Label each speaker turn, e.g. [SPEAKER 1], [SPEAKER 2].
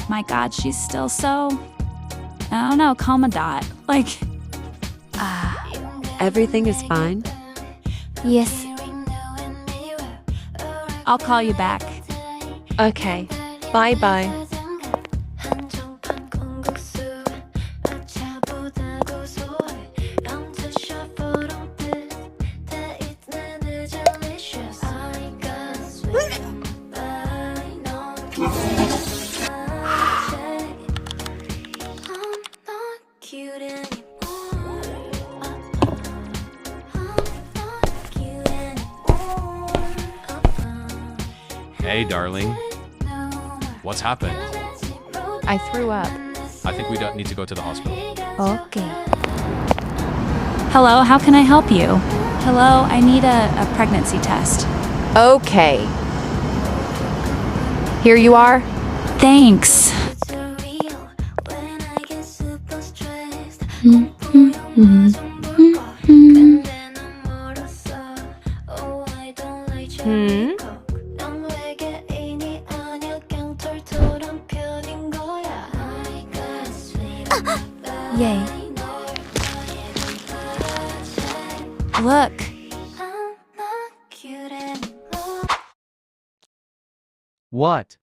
[SPEAKER 1] My God, she's still so, I don't know, calm a dot. Like,
[SPEAKER 2] Everything is fine?
[SPEAKER 1] yes. I'll call you back.
[SPEAKER 2] Okay. Bye-bye.
[SPEAKER 3] Hey, darling. What's happened?
[SPEAKER 2] I threw up.
[SPEAKER 3] I think we don't need to go to the hospital.
[SPEAKER 2] Okay.
[SPEAKER 1] Hello, how can I help you? Hello, I need a pregnancy test.
[SPEAKER 2] Okay. Here you are.
[SPEAKER 1] Thanks. Yay. Look.
[SPEAKER 3] What?